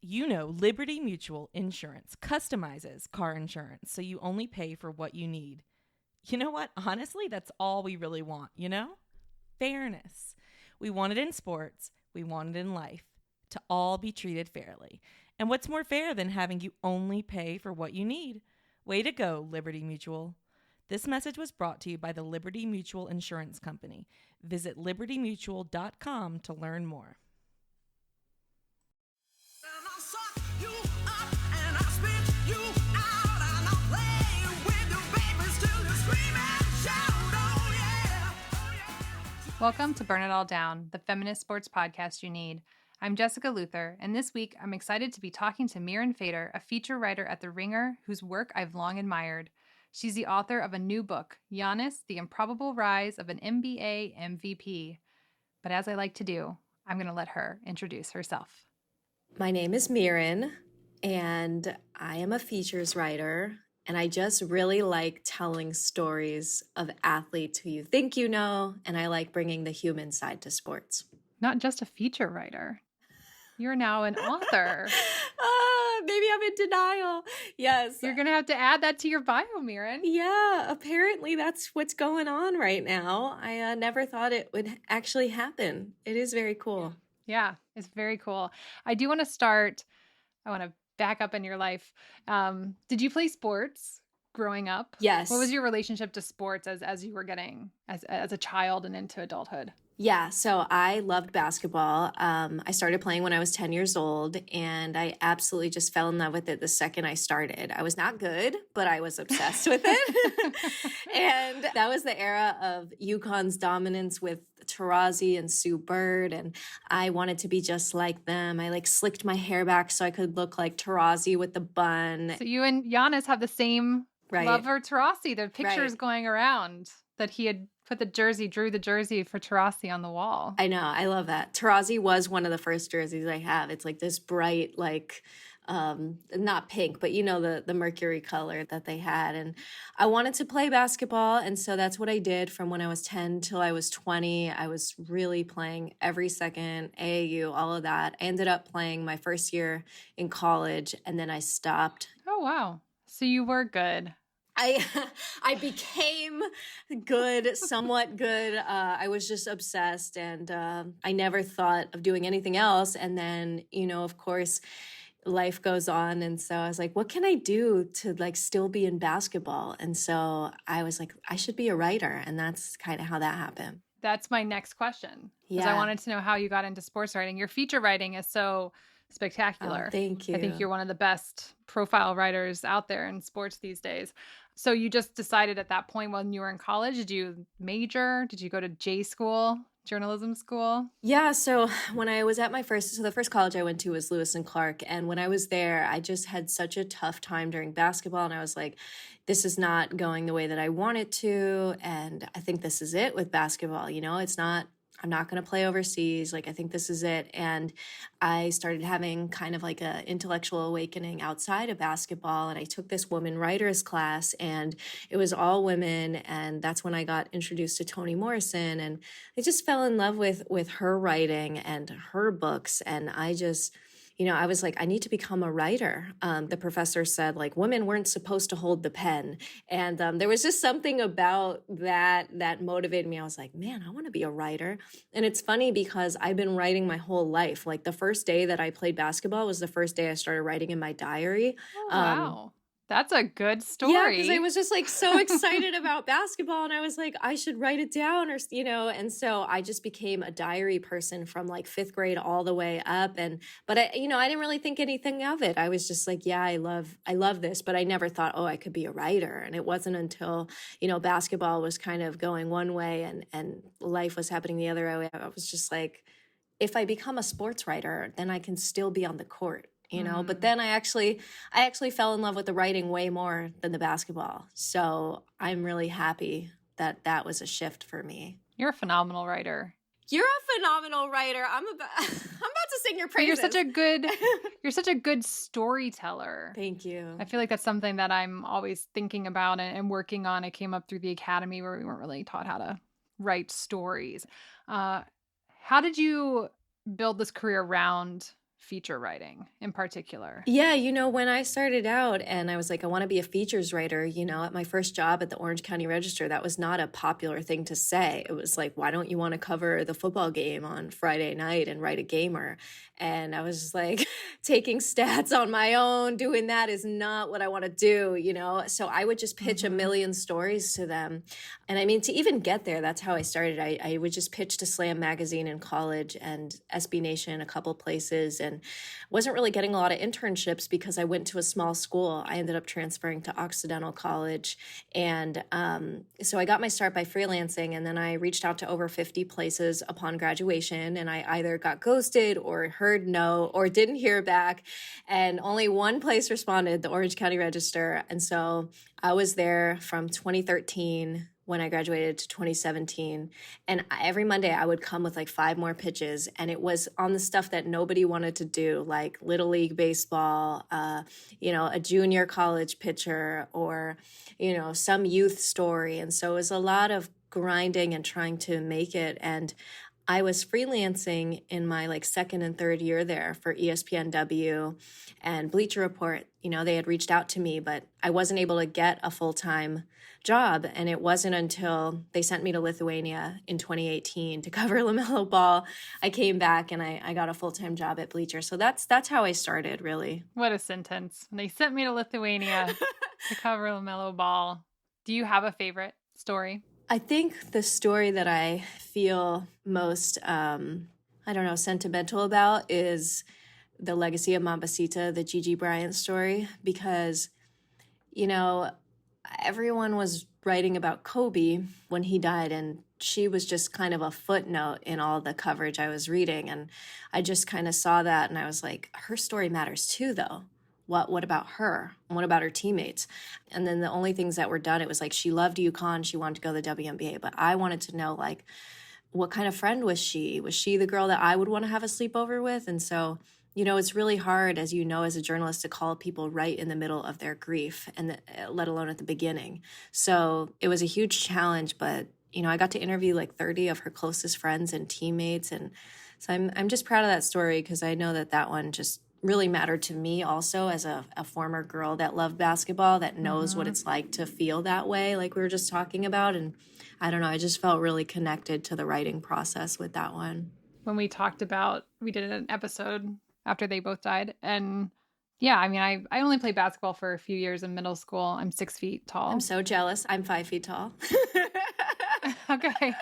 You know, Liberty Mutual Insurance customizes car insurance so you only pay for what you need. You know what? Honestly, that's all we really want, you know? Fairness. We want it in sports, we want it in life, to all be treated fairly. And what's more fair than having you only pay for what you need? Way to go, Liberty Mutual. This message was brought to you by the Liberty Mutual Insurance Company. Visit libertymutual.com to learn more. Welcome to Burn It All Down, the feminist sports podcast you need. I'm Jessica Luther, and this week I'm excited to be talking to Miran Fader, a feature writer at The Ringer whose work I've long admired. She's the author of a new book, Giannis, The Improbable Rise of an NBA MVP. But as I like to do, I'm going to let her introduce herself. My name is Miran, and I am a features writer. And I just really like telling stories of athletes who you think you know, and I like bringing the human side to sports. Not just a feature writer. You're now an author. Maybe I'm in denial. Yes. You're going to have to add that to your bio, Miran. Yeah, apparently that's what's going on right now. I never thought it would actually happen. It is very cool. Yeah, it's very cool. I do want to back up in your life. Did you play sports growing up? Yes. What was your relationship to sports as you were getting as a child and into adulthood? Yeah, so I loved basketball. I started playing when I was 10 years old, and I absolutely just fell in love with it the second I started. I was not good, but I was obsessed with it. And that was the era of UConn's dominance with Taurasi and Sue Bird, and I wanted to be just like them. I slicked my hair back so I could look like Taurasi with the bun. So you and Giannis have the same love for Taurasi. There are pictures going around that he had drew the jersey for Taurasi on the wall. I know. I love that. Taurasi was one of the first jerseys I have. It's like this bright, not pink, but you know, the mercury color that they had. And I wanted to play basketball. And so that's what I did from when I was 10 till I was 20. I was really playing every second, AAU, all of that. I ended up playing my first year in college, and then I stopped. Oh, wow. So you were good. I became good, somewhat good. I was just obsessed, and I never thought of doing anything else. And then, you know, of course, life goes on. And so I was like, what can I do to still be in basketball? And so I was like, I should be a writer. And that's kind of how that happened. That's my next question. Yeah. I wanted to know how you got into sports writing. Your feature writing is so spectacular. Oh, thank you. I think you're one of the best profile writers out there in sports these days. So you just decided at that point when you were in college, did you major? Did you go to J school, journalism school? Yeah. So when I was at the first college I went to was Lewis and Clark. And when I was there, I just had such a tough time during basketball. And I was like, this is not going the way that I want it to. And I think this is it with basketball. You know, I'm not going to play overseas. I think this is it. And I started having kind of an intellectual awakening outside of basketball. And I took this woman writers class, and it was all women. And that's when I got introduced to Toni Morrison. And I just fell in love with her writing and her books. And I just, I was like, I need to become a writer. The professor said women weren't supposed to hold the pen. And there was just something about that motivated me. I was like, man, I want to be a writer. And it's funny because I've been writing my whole life. The first day that I played basketball was the first day I started writing in my diary. Oh, wow. That's a good story. Yeah, because I was just so excited about basketball, and I was like, I should write it down, or and so I just became a diary person from fifth grade all the way up. But I didn't really think anything of it. I was just like, yeah, I love this, but I never thought, oh, I could be a writer. And it wasn't until basketball was kind of going one way and life was happening the other way. I was just like, if I become a sports writer, then I can still be on the court. But then I actually fell in love with the writing way more than the basketball. So I'm really happy that was a shift for me. You're a phenomenal writer. You're a phenomenal writer. I'm about to sing your praises. You're such a good storyteller. Thank you. I feel like that's something that I'm always thinking about and working on. I came up through the academy where we weren't really taught how to write stories. How did you build this career around feature writing in particular? Yeah, when I started out and I was like, I want to be a features writer, at my first job at the Orange County Register, that was not a popular thing to say. It was like, why don't you want to cover the football game on Friday night and write a gamer? And I was like, taking stats on my own, doing that is not what I want to do, So I would just pitch a million stories to them. And I mean, to even get there, that's how I started. I would just pitch to Slam Magazine in college and SB Nation, a couple places, and wasn't really getting a lot of internships because I went to a small school. I ended up transferring to Occidental College. And so I got my start by freelancing, and then I reached out to over 50 places upon graduation, and I either got ghosted or heard no or didn't hear back. And only one place responded, the Orange County Register. And so I was there from 2013 when I graduated to 2017. And every Monday I would come with like 5 more pitches. And it was on the stuff that nobody wanted to do, like Little League Baseball, a junior college pitcher, or, some youth story. And so it was a lot of grinding and trying to make it. And I was freelancing in my like second and third year there for ESPNW and Bleacher Report. They had reached out to me, but I wasn't able to get a full-time job. And it wasn't until they sent me to Lithuania in 2018 to cover LaMelo Ball, I came back and I got a full-time job at Bleacher. So that's how I started, really. What a sentence. They sent me to Lithuania to cover LaMelo Ball. Do you have a favorite story? I think the story that I feel most, sentimental about is the legacy of Mambacita, the Gigi Bryant story, because, everyone was writing about Kobe when he died, and she was just kind of a footnote in all the coverage I was reading. And I just kind of saw that, and I was like, her story matters too, though. What about her? What about her teammates? And then the only things that were done, it was like she loved UConn. She wanted to go to the WNBA. But I wanted to know, like, what kind of friend was she? Was she the girl that I would want to have a sleepover with? And so, it's really hard, as as a journalist, to call people right in the middle of their grief, and let alone at the beginning. So it was a huge challenge. But, I got to interview like 30 of her closest friends and teammates. And so I'm just proud of that story, because I know that one just really mattered to me also as a former girl that loved basketball, that knows what it's like to feel that way, like we were just talking about. And I don't know, I just felt really connected to the writing process with that one. When we did an episode after they both died. And yeah, I mean, I only played basketball for a few years in middle school. I'm 6 feet tall. I'm so jealous. I'm 5 feet tall. Okay.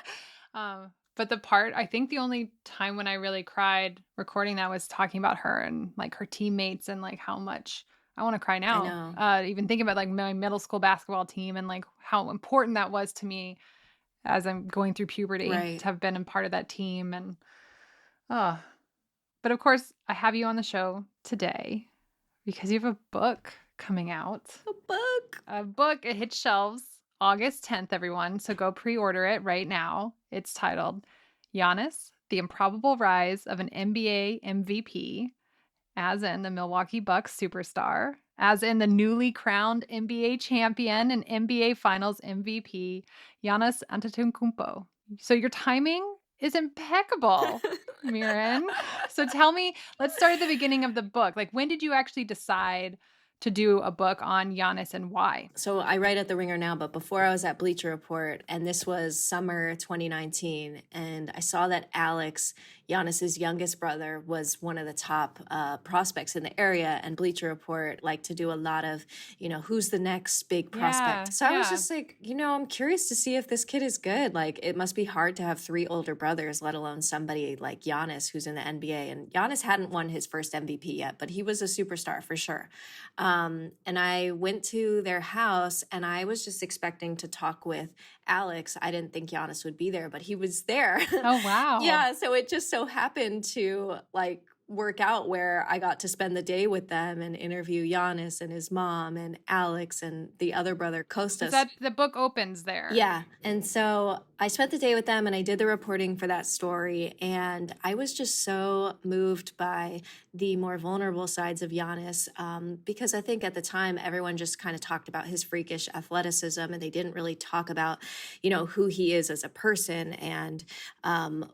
But I think the only time when I really cried recording that was talking about her and like her teammates, and like how much I want to cry now. I know. Even thinking about like my middle school basketball team and like how important that was to me as I'm going through puberty, right, to have been a part of that team. And but of course I have you on the show today because you have a book coming out. A book. It hits shelves August 10th, everyone. So go pre-order it right now. It's titled Giannis, The Improbable Rise of an NBA MVP, as in the Milwaukee Bucks superstar, as in the newly crowned NBA champion and NBA Finals MVP, Giannis Antetokounmpo. So your timing is impeccable, Miran. So tell me, let's start at the beginning of the book. Like, when did you actually decide to do a book on Giannis, and why? So I write at The Ringer now, but before I was at Bleacher Report, and this was summer 2019, and I saw that Alex, Giannis's youngest brother, was one of the top prospects in the area, and Bleacher Report liked to do a lot of, who's the next big prospect. So I was just like, I'm curious to see if this kid is good. Like, it must be hard to have 3 older brothers, let alone somebody like Giannis who's in the NBA. And Giannis hadn't won his first MVP yet, but he was a superstar for sure. And I went to their house, and I was just expecting to talk with Alex. I didn't think Giannis would be there, but he was there. Oh, wow. Yeah, so it just so happened to work out where I got to spend the day with them and interview Giannis and his mom and Alex and the other brother, Kostas. That the book opens there. Yeah. And so I spent the day with them, and I did the reporting for that story. And I was just so moved by the more vulnerable sides of Giannis, because I think at the time everyone just kind of talked about his freakish athleticism, and they didn't really talk about, who he is as a person and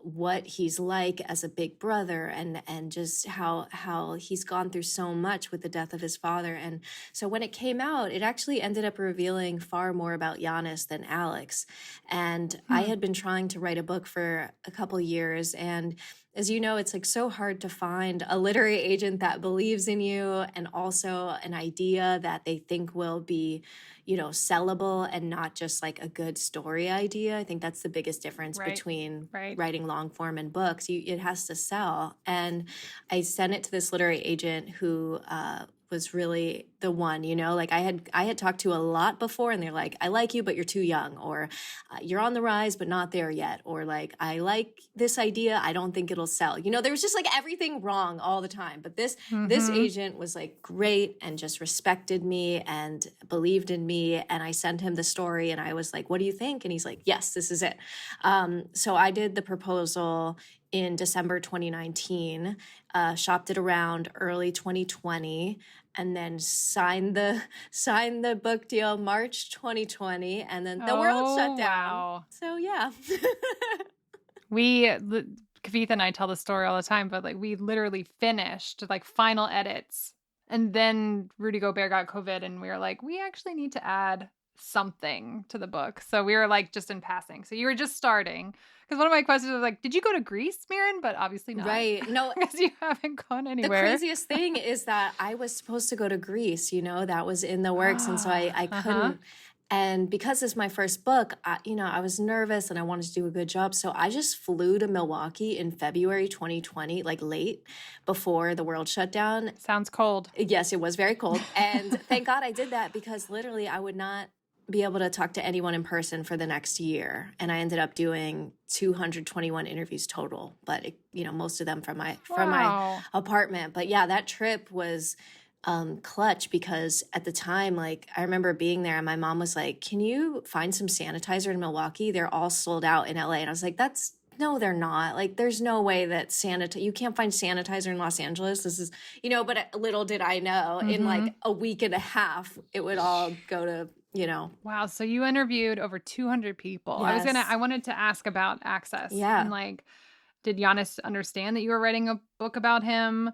what he's like as a big brother, and just just how he's gone through so much with the death of his father. And so when it came out, it actually ended up revealing far more about Giannis than Alex. And I had been trying to write a book for a couple years, and as you know, it's like so hard to find a literary agent that believes in you and also an idea that they think will be, sellable and not just like a good story idea. I think that's the biggest difference between writing long form and books. It has to sell. And I sent it to this literary agent who was really the one, like I had talked to a lot before, and they're like, I like you, but you're too young, or you're on the rise, but not there yet. Or like, I like this idea. I don't think it'll sell. There was just like everything wrong all the time. But this agent was like great and just respected me and believed in me. And I sent him the story and I was like, what do you think? And he's like, yes, this is it. So I did the proposal in December 2019, shopped it around early 2020, and then signed the book deal March 2020, and then the world shut down. Wow. So yeah. Kavitha and I tell the story all the time, but like we literally finished like final edits, and then Rudy Gobert got COVID, and we were like, we actually need to add something to the book. So we were like just in passing. So you were just starting. Because one of my questions was like, did you go to Greece, Mirren? But obviously not. Right. No. Because you haven't gone anywhere. The craziest thing is that I was supposed to go to Greece, that was in the works. And so I couldn't. And because it's my first book, I was nervous and I wanted to do a good job. So I just flew to Milwaukee in February 2020, like late before the world shut down. Sounds cold. Yes, it was very cold. And thank God I did that, because literally I would not be able to talk to anyone in person for the next year. And I ended up doing 221 interviews total, but most of them from my apartment. But yeah, that trip was clutch, because at the time, like I remember being there and my mom was like, can you find some sanitizer in Milwaukee? They're all sold out in LA. And I was like, no, they're not. Like, there's no way that you can't find sanitizer in Los Angeles. This is, but little did I know, in like a week and a half, it would all go to, Wow. So you interviewed over 200 people. Yes. I wanted to ask about access. Yeah. And like, did Giannis understand that you were writing a book about him?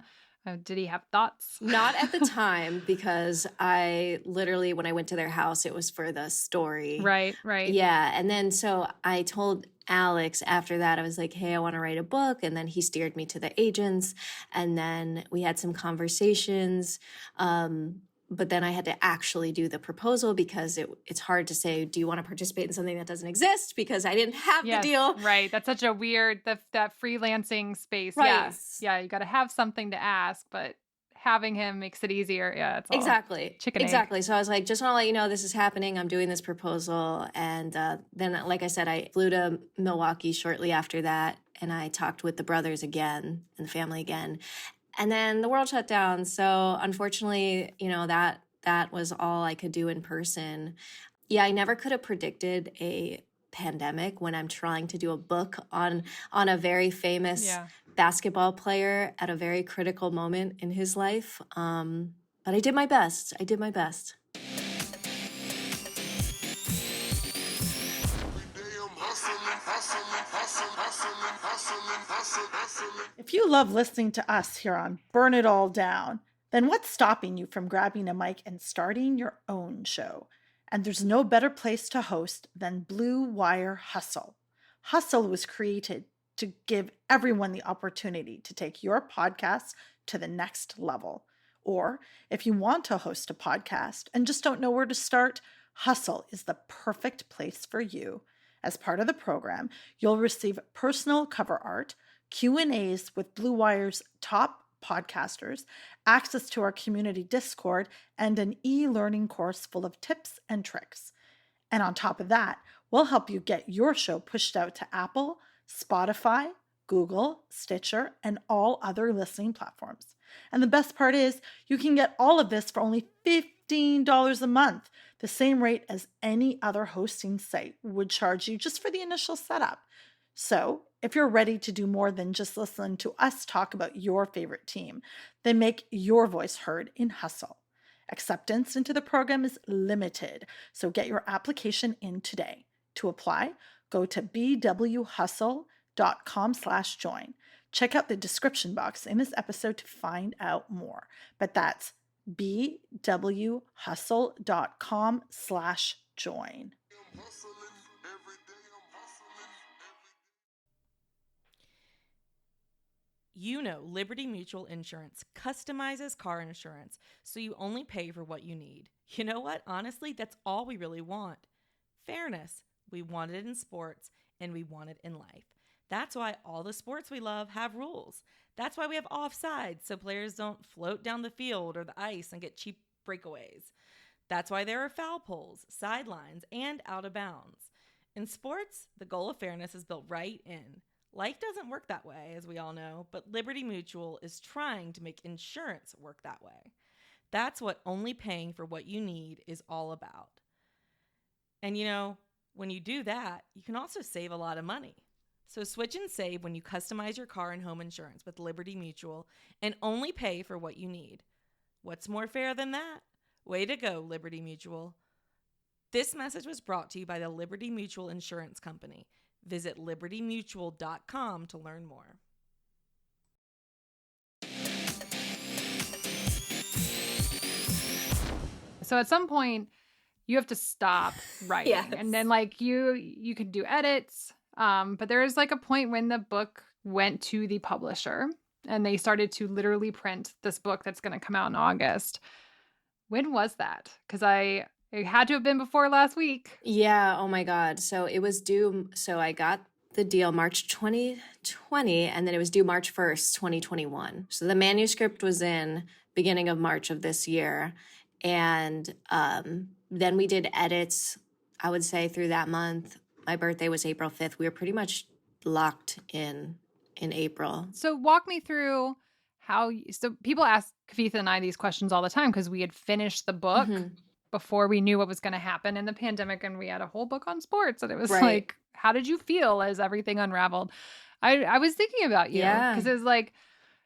Did he have thoughts? Not at the time, because I literally, when I went to their house, it was for the story. Right. Yeah. And then so I told Alex after that, I was like, hey, I want to write a book. And then he steered me to the agents. And then we had some conversations. But then I had to actually do the proposal, because it's hard to say, do you want to participate in something that doesn't exist? Because I didn't have the deal. Right. That's such a weird, that freelancing space. Right. Yeah. You got to have something to ask, but having him makes it easier. Yeah. It's all exactly. Chicken egg. Exactly. So I was like, just want to let you know this is happening. I'm doing this proposal. And then, like I said, I flew to Milwaukee shortly after that. And I talked with the brothers again and the family again. And then the world shut down. So unfortunately, that was all I could do in person. Yeah, I never could have predicted a pandemic when I'm trying to do a book on a very famous basketball player at a very critical moment in his life. But I did my best. If you love listening to us here on Burn It All Down, then what's stopping you from grabbing a mic and starting your own show? And there's no better place to host than Blue Wire Hustle. Hustle was created to give everyone the opportunity to take your podcast to the next level. Or if you want to host a podcast and just don't know where to start, Hustle is the perfect place for you. As part of the program, you'll receive personal cover art, Q&As with Blue Wire's top podcasters, access to our community Discord, and an e-learning course full of tips and tricks. And on top of that, we'll help you get your show pushed out to Apple, Spotify, Google, Stitcher, and all other listening platforms. And the best part is, you can get all of this for only $15 a month, the same rate as any other hosting site would charge you just for the initial setup. So, if you're ready to do more than just listen to us talk about your favorite team, then make your voice heard in Hustle. Acceptance into the program is limited, so get your application in today. To apply, go to bwhustle.com/join. Check out the description box in this episode to find out more. But that's bwhustle.com/join. You know, Liberty Mutual Insurance customizes car insurance so you only pay for what you need. You know what? Honestly, that's all we really want. Fairness. We want it in sports and we want it in life. That's why all the sports we love have rules. That's why we have offsides so players don't float down the field or the ice and get cheap breakaways. That's why there are foul poles, sidelines, and out of bounds. In sports, the goal of fairness is built right in. Life doesn't work that way, as we all know, but Liberty Mutual is trying to make insurance work that way. That's what only paying for what you need is all about. And you know, when you do that, you can also save a lot of money. So switch and save when you customize your car and home insurance with Liberty Mutual and only pay for what you need. What's more fair than that? Way to go, Liberty Mutual. This message was brought to you by the Liberty Mutual Insurance Company. Visit libertymutual.com to learn more. So at some point, you have to stop writing. Yes. And then like you could do edits. But there is like a point when the book went to the publisher and they started to literally print this book that's going to come out in August. When was that? Because it had to have been before last week. Yeah. Oh my God. So it was due. So I got the deal March 2020, and then it was due March 1st, 2021. So the manuscript was in beginning of March of this year. And then we did edits, I would say, through that month. My birthday was April 5th. We were pretty much locked in April. So walk me through so people ask Kavitha and I these questions all the time because we had finished the book before we knew what was going to happen in the pandemic, and we had a whole book on sports, and it was like, how did you feel as everything unraveled? I was thinking about you because it was like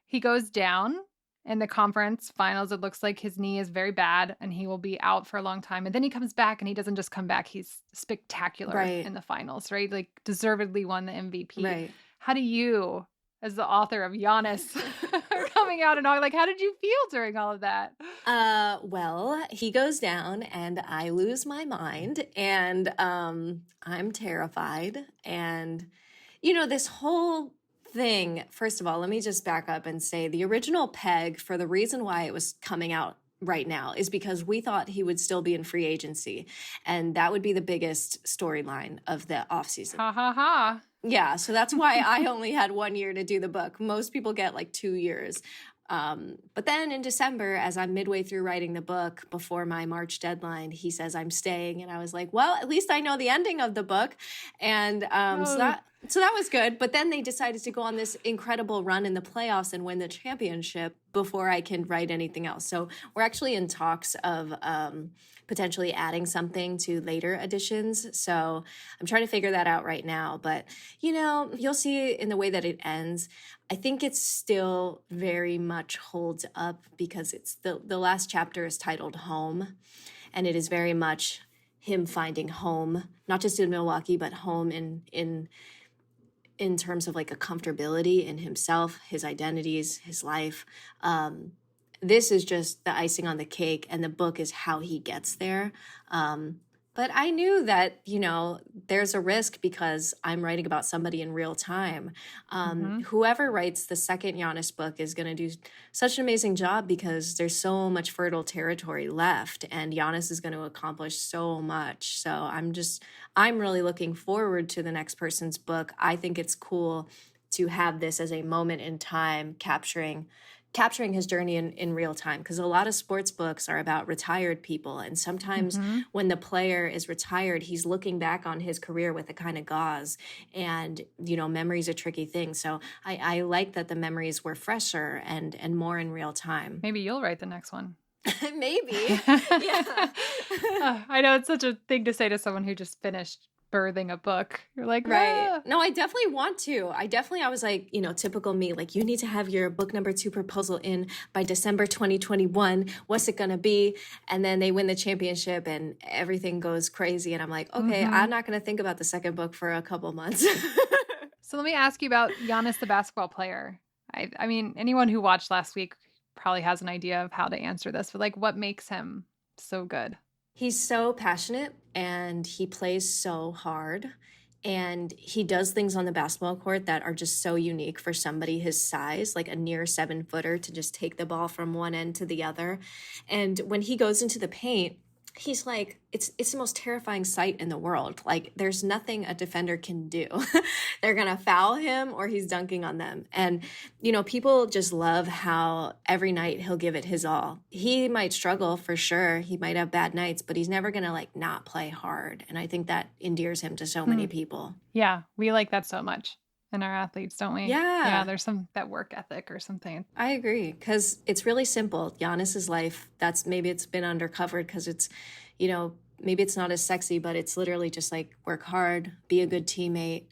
he goes down in the conference finals. It looks like his knee is very bad and he will be out for a long time, and then he comes back and he doesn't just come back, he's spectacular in the finals, right? Like deservedly won the MVP. How do you, as the author of Giannis coming out and all, like, how did you feel during all of that? Well, he goes down and I lose my mind, and I'm terrified. And, you know, this whole thing, first of all, let me just back up and say the original peg for the reason why it was coming out right now is because we thought he would still be in free agency, and that would be the biggest storyline of the offseason. Ha ha ha. Yeah, so that's why I only had 1 year to do the book. Most people get like 2 years. But then in December, as I'm midway through writing the book before my March deadline, he says I'm staying. And I was like, well, at least I know the ending of the book. And so that was good. But then they decided to go on this incredible run in the playoffs and win the championship before I can write anything else. So we're actually in talks of potentially adding something to later editions. So I'm trying to figure that out right now. But, you know, you'll see in the way that it ends, I think it still very much holds up because it's the last chapter is titled Home. And it is very much him finding home, not just in Milwaukee, but home in terms of like a comfortability in himself, his identities, his life. This is just the icing on the cake, and the book is how he gets there. But I knew that, you know, there's a risk because I'm writing about somebody in real time. Whoever writes the second Giannis book is going to do such an amazing job because there's so much fertile territory left, and Giannis is going to accomplish so much. So I'm really looking forward to the next person's book. I think it's cool to have this as a moment in time capturing his journey in real time, because a lot of sports books are about retired people, and sometimes when the player is retired, he's looking back on his career with a kind of gauze, and you know, memory's a tricky thing. So I like that the memories were fresher and more in real time. Maybe you'll write the next one. Maybe. Yeah. I know it's such a thing to say to someone who just finished birthing a book. You're like, right. No, I definitely want to. I was like, you know, typical me, like, you need to have your book number 2 proposal in by December 2021. What's it going to be? And then they win the championship and everything goes crazy. And I'm like, okay, I'm not going to think about the second book for a couple months. So let me ask you about Giannis, the basketball player. I mean, anyone who watched last week probably has an idea of how to answer this, but like, what makes him so good? He's so passionate and he plays so hard. And he does things on the basketball court that are just so unique for somebody his size, like a near 7-footer to just take the ball from one end to the other. And when he goes into the paint, he's like, it's the most terrifying sight in the world. Like, there's nothing a defender can do. They're going to foul him or he's dunking on them. And, you know, people just love how every night he'll give it his all. He might struggle for sure. He might have bad nights, but he's never going to like not play hard. And I think that endears him to so many people. Yeah, we like that so much in our athletes, don't we? Yeah. Yeah, there's that work ethic or something. I agree, because it's really simple. Giannis's life, maybe it's been undercovered because it's, you know, maybe it's not as sexy, but it's literally just like work hard, be a good teammate,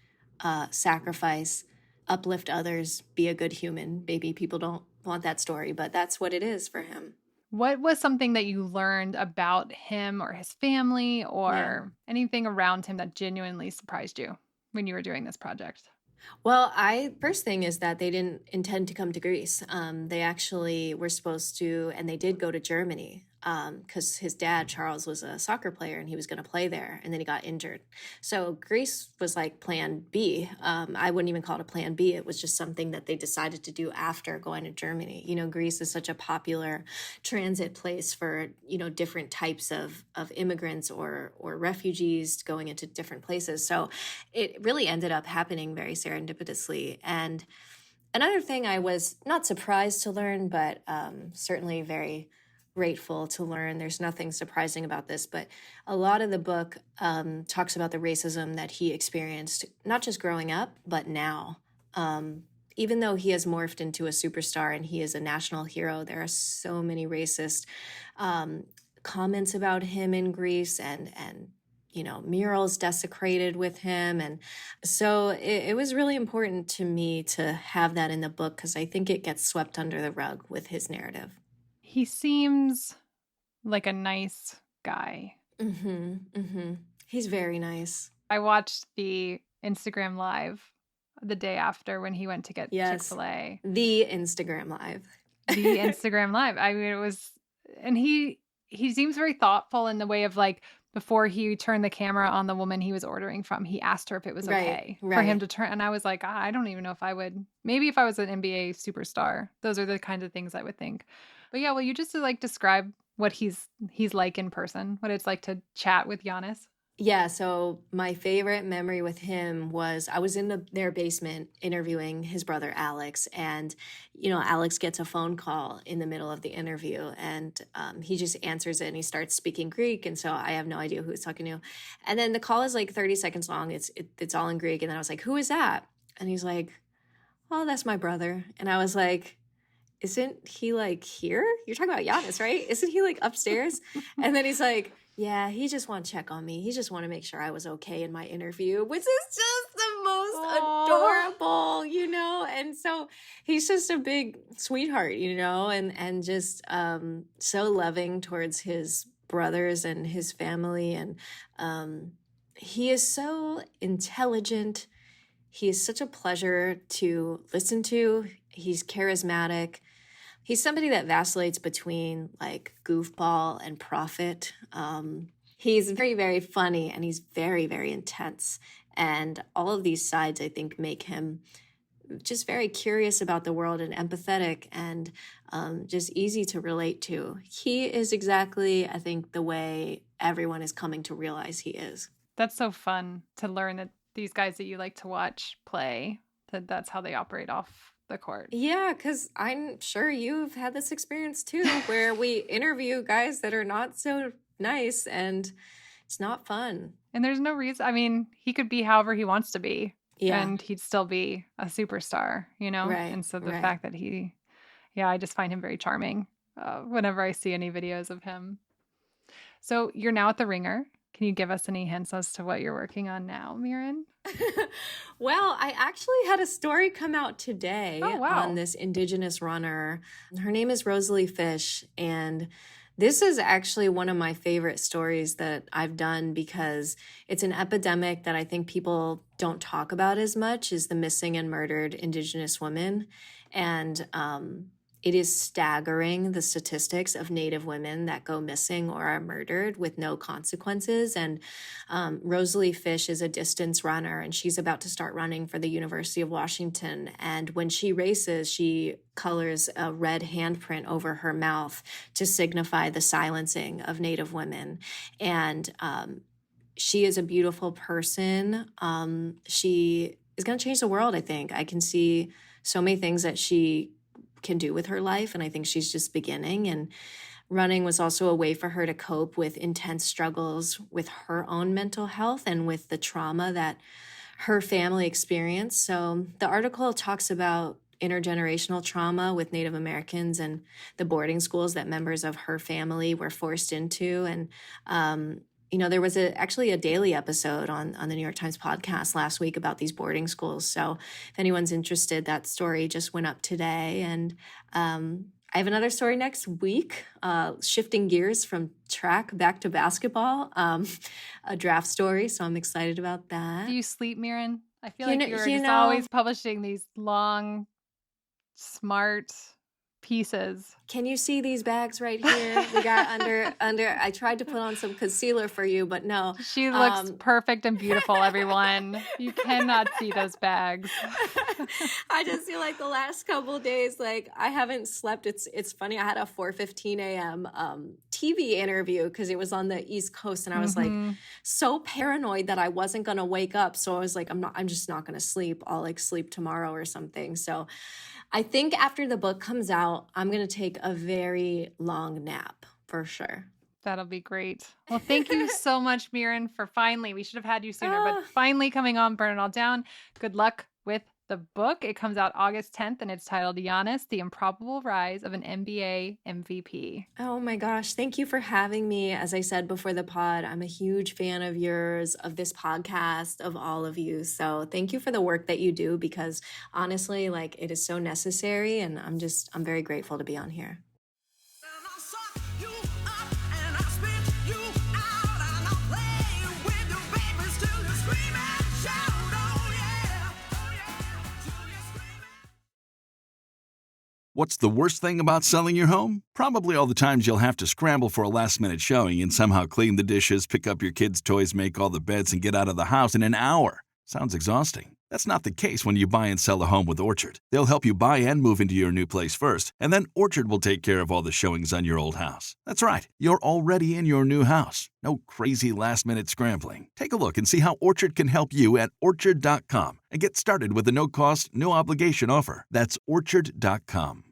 sacrifice, uplift others, be a good human. Maybe people don't want that story, but that's what it is for him. What was something that you learned about him or his family or anything around him that genuinely surprised you when you were doing this project? Well, first thing is that they didn't intend to come to Greece. They actually were supposed to, and they did go to Germany because his dad, Charles, was a soccer player and he was going to play there, and then he got injured. So Greece was like plan B. I wouldn't even call it a plan B. It was just something that they decided to do after going to Germany. You know, Greece is such a popular transit place for, you know, different types of immigrants or refugees going into different places. So it really ended up happening very serendipitously. And another thing I was not surprised to learn, but certainly very grateful to learn. There's nothing surprising about this, but a lot of the book talks about the racism that he experienced, not just growing up, but now. Even though he has morphed into a superstar and he is a national hero, there are so many racist comments about him in Greece and you know, murals desecrated with him. And so it was really important to me to have that in the book because I think it gets swept under the rug with his narrative. He seems like a nice guy. Mm-hmm, mm-hmm. He's very nice. I watched the Instagram Live the day after when he went to get Chick-fil-A. The Instagram Live. The Instagram Live. I mean, it was, and he seems very thoughtful in the way of like, before he turned the camera on the woman he was ordering from, he asked her if it was okay for him to turn. And I was like, I don't even know if I would. Maybe if I was an NBA superstar, those are the kinds of things I would think. But yeah, well, you just like describe what he's like in person, what it's like to chat with Giannis. Yeah, so my favorite memory with him was I was in their basement interviewing his brother Alex, and you know, Alex gets a phone call in the middle of the interview, and he just answers it and he starts speaking Greek, and so I have no idea who he's talking to. And then the call is like 30 seconds long. It's all in Greek, and then I was like, "Who is that?" And he's like, "Oh, that's my brother." And I was like, "Isn't he like here? You're talking about Giannis, right? Isn't he like upstairs?" And then he's like, "Yeah, he just want to check on me. He just want to make sure I was okay in my interview," which is just the most adorable, you know? And so he's just a big sweetheart, you know, and just so loving towards his brothers and his family. And he is so intelligent. He is such a pleasure to listen to. He's charismatic. He's somebody that vacillates between like goofball and prophet. He's very, very funny and he's very, very intense. And all of these sides, I think, make him just very curious about the world and empathetic and just easy to relate to. He is exactly, I think, the way everyone is coming to realize he is. That's so fun to learn that these guys that you like to watch play, that's how they operate off the court. Yeah, because I'm sure you've had this experience too, where we interview guys that are not so nice and it's not fun. And there's no reason. I mean, he could be however he wants to be. Yeah. And he'd still be a superstar, you know? Right. And so the fact that I just find him very charming whenever I see any videos of him. So you're now at the Ringer. Can you give us any hints as to what you're working on now, Miran? Well, I actually had a story come out today on this Indigenous runner. Her name is Rosalie Fish, and This is actually one of my favorite stories that I've done because it's an epidemic that I think people don't talk about as much, is the missing and murdered Indigenous women. And it is staggering, the statistics of Native women that go missing or are murdered with no consequences. And Rosalie Fish is a distance runner, and she's about to start running for the University of Washington. And when she races, she colors a red handprint over her mouth to signify the silencing of Native women. And she is a beautiful person. She is going to change the world, I think. I can see so many things that she can do with her life, and I think she's just beginning. And running was also a way for her to cope with intense struggles with her own mental health and with the trauma that her family experienced. So the article talks about intergenerational trauma with Native Americans and the boarding schools that members of her family were forced into. And there was actually a daily episode on the New York Times podcast last week about these boarding schools. So if anyone's interested, that story just went up today. And I have another story next week, shifting gears from track back to basketball, a draft story. So I'm excited about that. Do you sleep, Mirren? I feel like you're just always publishing these long, smart pieces. Can you see these bags right here? We got under. I tried to put on some concealer for you, but no. She looks perfect and beautiful, everyone. You cannot see those bags. I just feel like the last couple of days, like I haven't slept. It's funny. I had a 4:15 a.m. TV interview because it was on the East Coast, and I was like so paranoid that I wasn't gonna wake up. So I was like, I'm just not gonna sleep. I'll like sleep tomorrow or something. So I think after the book comes out, I'm going to take a very long nap for sure. That'll be great. Well, thank you so much, Mirren, for finally, we should have had you sooner, but finally coming on Burn It All Down. Good luck with the book. It comes out August 10th, and it's titled Giannis, The Improbable Rise of an NBA MVP. Oh my gosh. Thank you for having me. As I said before the pod, I'm a huge fan of yours, of this podcast, of all of you. So thank you for the work that you do, because honestly, like, it is so necessary, and I'm very grateful to be on here. What's the worst thing about selling your home? Probably all the times you'll have to scramble for a last-minute showing and somehow clean the dishes, pick up your kids' toys, make all the beds, and get out of the house in an hour. Sounds exhausting. That's not the case when you buy and sell a home with Orchard. They'll help you buy and move into your new place first, and then Orchard will take care of all the showings on your old house. That's right. You're already in your new house. No crazy last-minute scrambling. Take a look and see how Orchard can help you at Orchard.com and get started with a no-cost, no-obligation offer. That's Orchard.com.